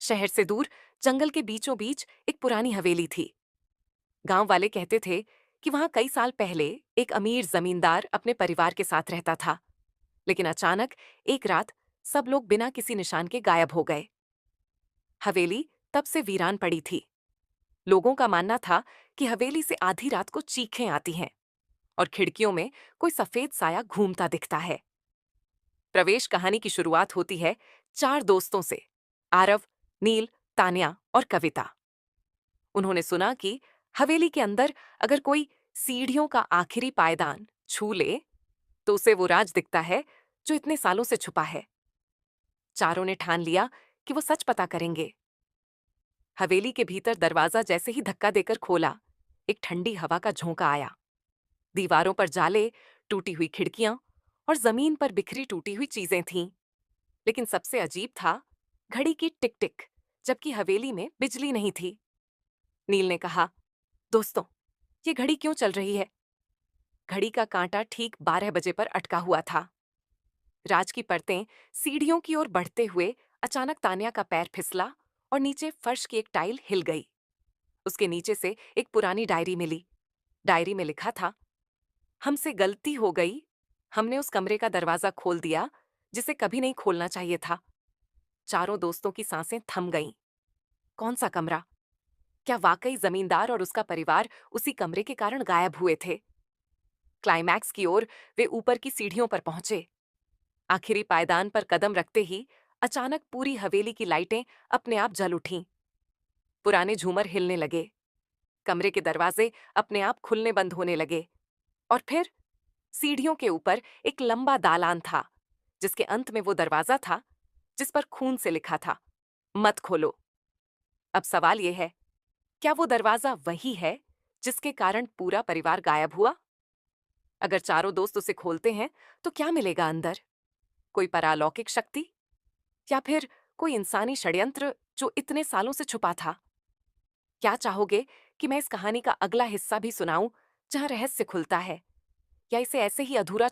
शहर से दूर जंगल के बीचों बीच एक पुरानी हवेली थी। गांव वाले कहते थे कि वहां कई साल पहले एक अमीर जमींदार अपने परिवार के साथ रहता था। लेकिन अचानक एक रात सब लोग बिना किसी निशान के गायब हो गए। हवेली तब से वीरान पड़ी थी। लोगों का मानना था कि हवेली से आधी रात को चीखें आती हैं और खिड़कियों में कोई सफेद साया घूमता दिखता है। प्रवेश कहानी की शुरुआत होती है चार दोस्तों से, आरव, नील, तान्या और कविता। उन्होंने सुना कि हवेली के अंदर अगर कोई सीढ़ियों का आखिरी पायदान छू ले तो उसे वो राज दिखता है जो इतने सालों से छुपा है। चारों ने ठान लिया कि वो सच पता करेंगे। हवेली के भीतर दरवाजा जैसे ही धक्का देकर खोला, एक ठंडी हवा का झोंका आया। दीवारों पर जाले, टूटी हुई खिड़कियां और जमीन पर बिखरी टूटी हुई चीजें थीं। लेकिन सबसे अजीब था घड़ी की टिक टिक, जबकि हवेली में बिजली नहीं थी। नील ने कहा, दोस्तों, ये घड़ी क्यों चल रही है? घड़ी का कांटा ठीक 12 बजे पर अटका हुआ था। राज की परतें सीढ़ियों की ओर बढ़ते हुए अचानक तान्या का पैर फिसला और नीचे फर्श की एक टाइल हिल गई। उसके नीचे से एक पुरानी डायरी मिली। डायरी में लिखा था, हमसे गलती हो गई। हमने उस कमरे का दरवाजा खोल दिया जिसे कभी नहीं खोलना चाहिए था। चारों दोस्तों की सांसें थम गईं। कौन सा कमरा? क्या वाकई जमींदार और उसका परिवार उसी कमरे के कारण गायब हुए थे? क्लाइमैक्स की ओर वे ऊपर की सीढ़ियों पर पहुंचे। आखिरी पायदान पर कदम रखते ही अचानक पूरी हवेली की लाइटें अपने आप जल उठीं। पुराने झूमर हिलने लगे, कमरे के दरवाजे अपने आप खुलने बंद होने लगे और फिर सीढ़ियों के ऊपर एक लंबा दालान था जिसके अंत में वो दरवाजा था जिस पर खून से लिखा था, मत खोलो। अब सवाल यह है, क्या वो दरवाजा वही है जिसके कारण पूरा परिवार गायब हुआ? अगर चारों दोस्त उसे खोलते हैं तो क्या मिलेगा अंदर? कोई परालौकिक शक्ति या फिर कोई इंसानी षड्यंत्र जो इतने सालों से छुपा था? क्या चाहोगे कि मैं इस कहानी का अगला हिस्सा भी सुनाऊं, जहां रहस्य खुलता है, या इसे ऐसे ही अधूरा